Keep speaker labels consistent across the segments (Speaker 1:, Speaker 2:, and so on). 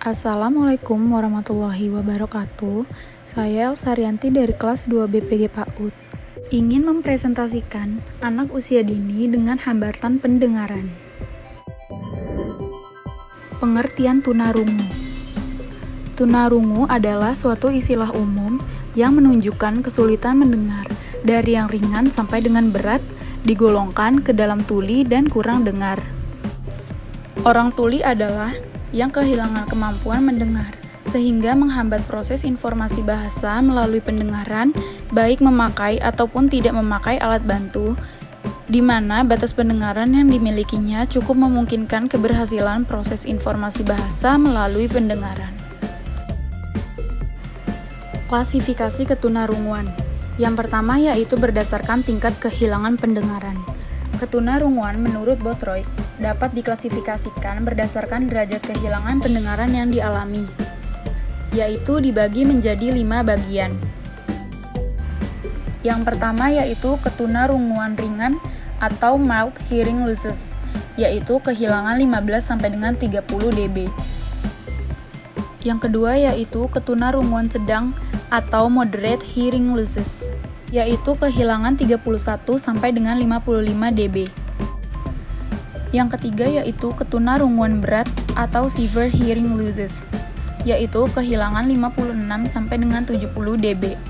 Speaker 1: Assalamualaikum warahmatullahi wabarakatuh. Saya Elsa Rianti dari kelas 2 BPG PAUD. Ingin mempresentasikan anak usia dini dengan hambatan pendengaran. Pengertian tunarungu. Tunarungu adalah suatu istilah umum yang menunjukkan kesulitan mendengar dari yang ringan sampai dengan berat, digolongkan ke dalam tuli dan kurang dengar. Orang tuli adalah yang kehilangan kemampuan mendengar, sehingga menghambat proses informasi bahasa melalui pendengaran, baik memakai ataupun tidak memakai alat bantu, di mana batas pendengaran yang dimilikinya cukup memungkinkan keberhasilan proses informasi bahasa melalui pendengaran. Klasifikasi ketunarunguan. Yang pertama yaitu berdasarkan tingkat kehilangan pendengaran. Ketunarunguan menurut Boothroyd dapat diklasifikasikan berdasarkan derajat kehilangan pendengaran yang dialami, yaitu dibagi menjadi 5 bagian. Yang pertama yaitu ketunarunguan ringan atau mild hearing losses, yaitu kehilangan 15 sampai dengan 30 dB. Yang kedua yaitu ketunarunguan sedang atau moderate hearing losses, yaitu kehilangan 31 sampai dengan 55 dB. Yang ketiga yaitu ketunarunguan berat atau severe hearing losses, yaitu kehilangan 56 sampai dengan 70 dB.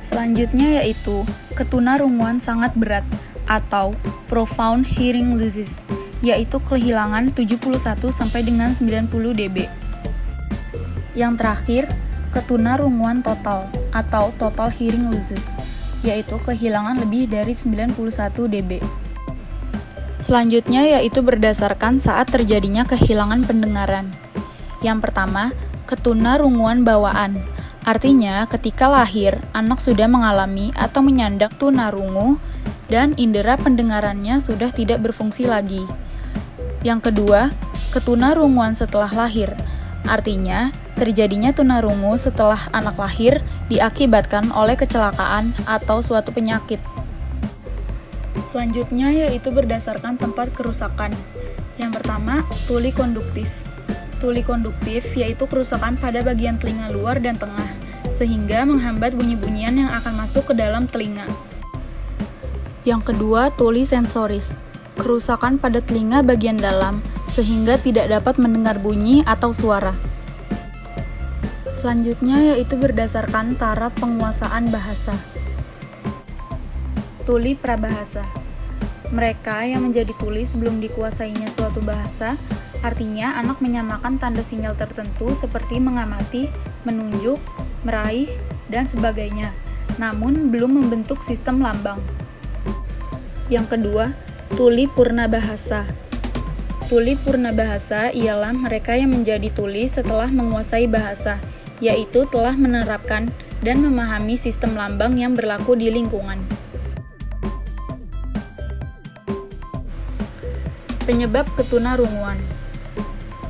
Speaker 1: Selanjutnya yaitu ketunarunguan sangat berat atau profound hearing losses, yaitu kehilangan 71 sampai dengan 90 dB. Yang terakhir, ketunarunguan total atau total hearing losses, yaitu kehilangan lebih dari 91 dB. Selanjutnya yaitu berdasarkan saat terjadinya kehilangan pendengaran. Yang pertama, ketunarunguan bawaan. Artinya, ketika lahir, anak sudah mengalami atau menyandang tunarungu dan indera pendengarannya sudah tidak berfungsi lagi. Yang kedua, ketunarunguan setelah lahir. Artinya, terjadinya tunarungu setelah anak lahir diakibatkan oleh kecelakaan atau suatu penyakit. Selanjutnya yaitu berdasarkan tempat kerusakan. Yang pertama, tuli konduktif. Tuli konduktif yaitu kerusakan pada bagian telinga luar dan tengah, sehingga menghambat bunyi-bunyian yang akan masuk ke dalam telinga. Yang kedua, tuli sensoris. Kerusakan pada telinga bagian dalam, sehingga tidak dapat mendengar bunyi atau suara. Selanjutnya yaitu berdasarkan taraf penguasaan bahasa. Tuli prabahasa. Mereka yang menjadi tuli sebelum dikuasainya suatu bahasa, artinya anak menyamakan tanda sinyal tertentu seperti mengamati, menunjuk, meraih, dan sebagainya, namun belum membentuk sistem lambang. Yang kedua, tuli purna bahasa. Tuli purna bahasa ialah mereka yang menjadi tuli setelah menguasai bahasa, yaitu telah menerapkan dan memahami sistem lambang yang berlaku di lingkungan. Penyebab ketunarunguan.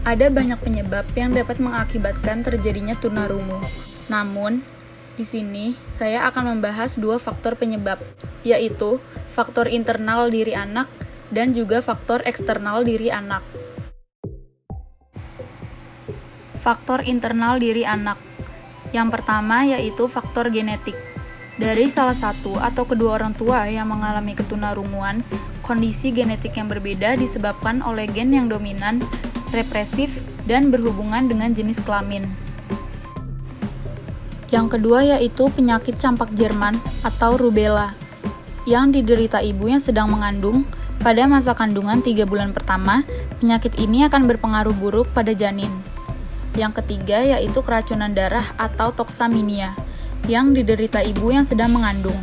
Speaker 1: Ada banyak penyebab yang dapat mengakibatkan terjadinya tunarungu. Namun, di sini saya akan membahas 2 faktor penyebab, yaitu faktor internal diri anak dan juga faktor eksternal diri anak. Faktor internal diri anak. Yang pertama yaitu faktor genetik. Dari salah satu atau kedua orang tua yang mengalami ketunarunguan, kondisi genetik yang berbeda disebabkan oleh gen yang dominan, represif, dan berhubungan dengan jenis kelamin. Yang kedua yaitu penyakit campak Jerman atau rubella, yang diderita ibu yang sedang mengandung. Pada masa kandungan 3 bulan pertama, penyakit ini akan berpengaruh buruk pada janin. Yang ketiga yaitu keracunan darah atau toksaminia, yang diderita ibu yang sedang mengandung.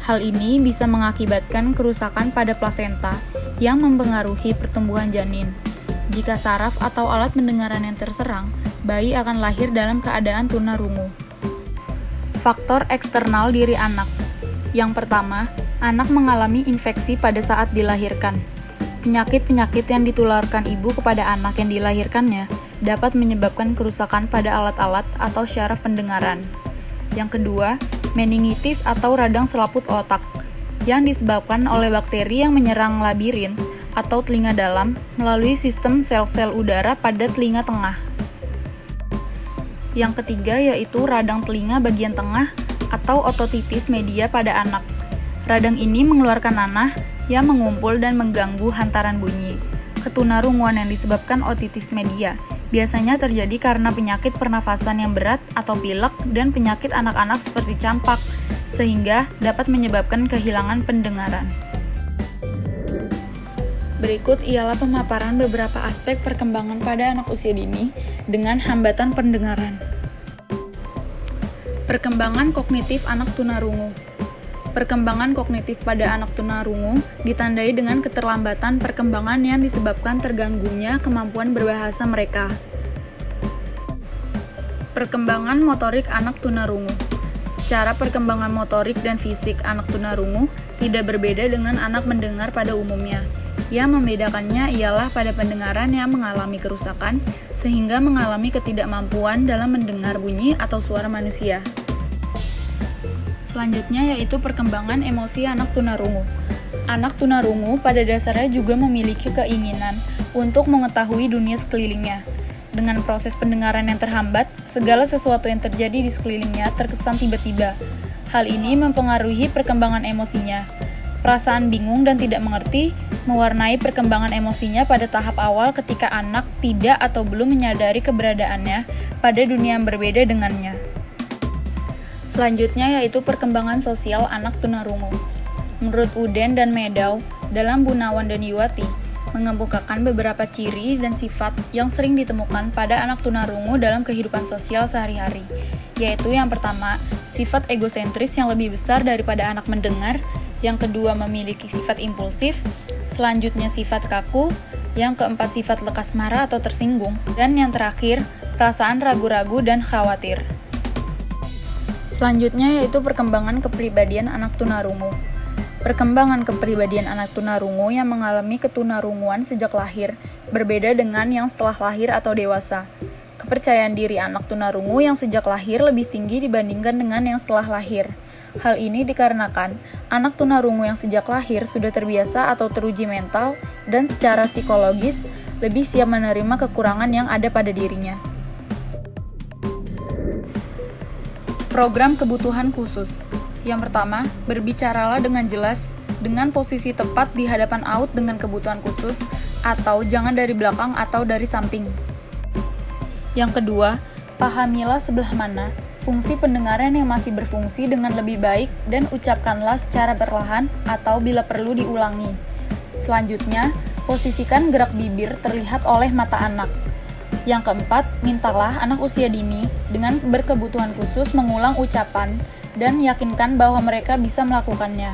Speaker 1: Hal ini bisa mengakibatkan kerusakan pada plasenta yang mempengaruhi pertumbuhan janin. Jika saraf atau alat pendengaran yang terserang, bayi akan lahir dalam keadaan tunarungu. Faktor eksternal diri anak. Yang pertama, anak mengalami infeksi pada saat dilahirkan. Penyakit-penyakit yang ditularkan ibu kepada anak yang dilahirkannya dapat menyebabkan kerusakan pada alat-alat atau syaraf pendengaran. Yang kedua, meningitis atau radang selaput otak, yang disebabkan oleh bakteri yang menyerang labirin atau telinga dalam melalui sistem sel-sel udara pada telinga tengah. Yang ketiga yaitu radang telinga bagian tengah atau ototitis media pada anak. Radang ini mengeluarkan nanah yang mengumpul dan mengganggu hantaran bunyi. Ketunarunguan yang disebabkan otitis media biasanya terjadi karena penyakit pernafasan yang berat atau pilek dan penyakit anak-anak seperti campak, sehingga dapat menyebabkan kehilangan pendengaran. Berikut ialah pemaparan beberapa aspek perkembangan pada anak usia dini dengan hambatan pendengaran. Perkembangan kognitif anak tunarungu. Perkembangan kognitif pada anak tunarungu ditandai dengan keterlambatan perkembangan yang disebabkan terganggunya kemampuan berbahasa mereka. Perkembangan motorik anak tunarungu. Secara perkembangan motorik dan fisik anak tunarungu tidak berbeda dengan anak mendengar pada umumnya. Yang membedakannya ialah pada pendengaran yang mengalami kerusakan sehingga mengalami ketidakmampuan dalam mendengar bunyi atau suara manusia. Selanjutnya yaitu perkembangan emosi anak tunarungu. Anak tunarungu pada dasarnya juga memiliki keinginan untuk mengetahui dunia sekelilingnya. Dengan proses pendengaran yang terhambat, segala sesuatu yang terjadi di sekelilingnya terkesan tiba-tiba. Hal ini mempengaruhi perkembangan emosinya. Perasaan bingung dan tidak mengerti mewarnai perkembangan emosinya pada tahap awal ketika anak tidak atau belum menyadari keberadaannya pada dunia yang berbeda dengannya. Selanjutnya yaitu perkembangan sosial anak tunarungu. Menurut Uden dan Meadow, dalam Gunawan dan Yuwati, mengemukakan beberapa ciri dan sifat yang sering ditemukan pada anak tunarungu dalam kehidupan sosial sehari-hari, yaitu yang pertama, sifat egosentris yang lebih besar daripada anak mendengar, yang kedua memiliki sifat impulsif, selanjutnya sifat kaku, yang keempat sifat lekas marah atau tersinggung, dan yang terakhir perasaan ragu-ragu dan khawatir. Selanjutnya yaitu perkembangan kepribadian anak tunarungu. Perkembangan kepribadian anak tunarungu yang mengalami ketunarunguan sejak lahir berbeda dengan yang setelah lahir atau dewasa. Kepercayaan diri anak tunarungu yang sejak lahir lebih tinggi dibandingkan dengan yang setelah lahir. Hal ini dikarenakan anak tunarungu yang sejak lahir sudah terbiasa atau teruji mental dan secara psikologis lebih siap menerima kekurangan yang ada pada dirinya. Program kebutuhan khusus. Yang pertama, berbicaralah dengan jelas, dengan posisi tepat di hadapan AUT dengan kebutuhan khusus, atau jangan dari belakang atau dari samping. Yang kedua, pahamilah sebelah mana fungsi pendengaran yang masih berfungsi dengan lebih baik dan ucapkanlah secara perlahan atau bila perlu diulangi. Selanjutnya, posisikan gerak bibir terlihat oleh mata anak. Yang keempat, mintalah anak usia dini dengan berkebutuhan khusus mengulang ucapan dan yakinkan bahwa mereka bisa melakukannya.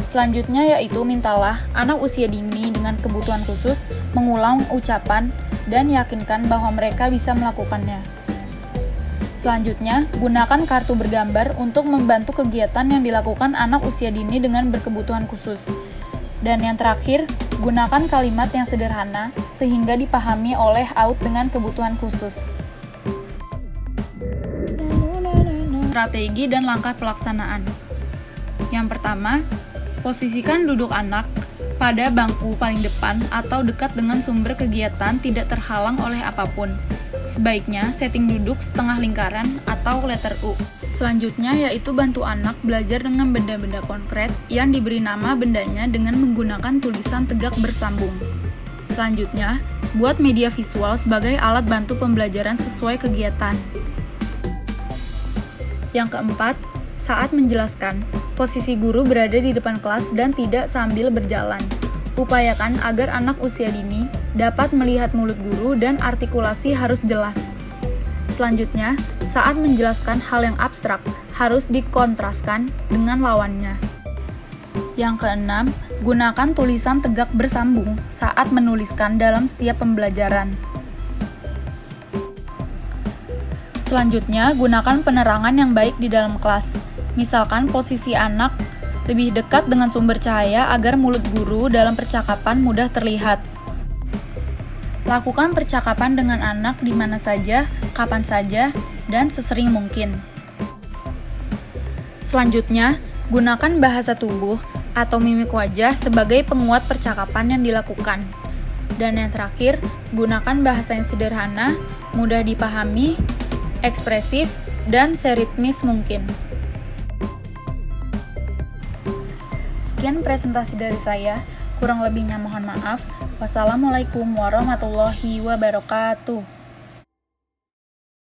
Speaker 1: Selanjutnya yaitu mintalah anak usia dini dengan kebutuhan khusus mengulang ucapan dan yakinkan bahwa mereka bisa melakukannya. Selanjutnya, gunakan kartu bergambar untuk membantu kegiatan yang dilakukan anak usia dini dengan berkebutuhan khusus. Dan yang terakhir, gunakan kalimat yang sederhana sehingga dipahami oleh AUT dengan kebutuhan khusus. Strategi dan langkah pelaksanaan. Yang pertama, posisikan duduk anak pada bangku paling depan atau dekat dengan sumber kegiatan tidak terhalang oleh apapun. Sebaiknya setting duduk setengah lingkaran atau letter U. Selanjutnya yaitu bantu anak belajar dengan benda-benda konkret yang diberi nama bendanya dengan menggunakan tulisan tegak bersambung. Selanjutnya, buat media visual sebagai alat bantu pembelajaran sesuai kegiatan. Yang keempat, saat menjelaskan, posisi guru berada di depan kelas dan tidak sambil berjalan. Upayakan agar anak usia dini dapat melihat mulut guru dan artikulasi harus jelas. Selanjutnya, saat menjelaskan hal yang abstrak, harus dikontraskan dengan lawannya. Yang keenam, gunakan tulisan tegak bersambung saat menuliskan dalam setiap pembelajaran. Selanjutnya, gunakan penerangan yang baik di dalam kelas. Misalkan posisi anak lebih dekat dengan sumber cahaya agar mulut guru dalam percakapan mudah terlihat. Lakukan percakapan dengan anak di mana saja, kapan saja, dan sesering mungkin. Selanjutnya, gunakan bahasa tubuh atau mimik wajah sebagai penguat percakapan yang dilakukan. Dan yang terakhir, gunakan bahasa yang sederhana, mudah dipahami, ekspresif, dan seritmis mungkin. Sekian presentasi dari saya, kurang lebihnya mohon maaf. Wassalamualaikum warahmatullahi wabarakatuh.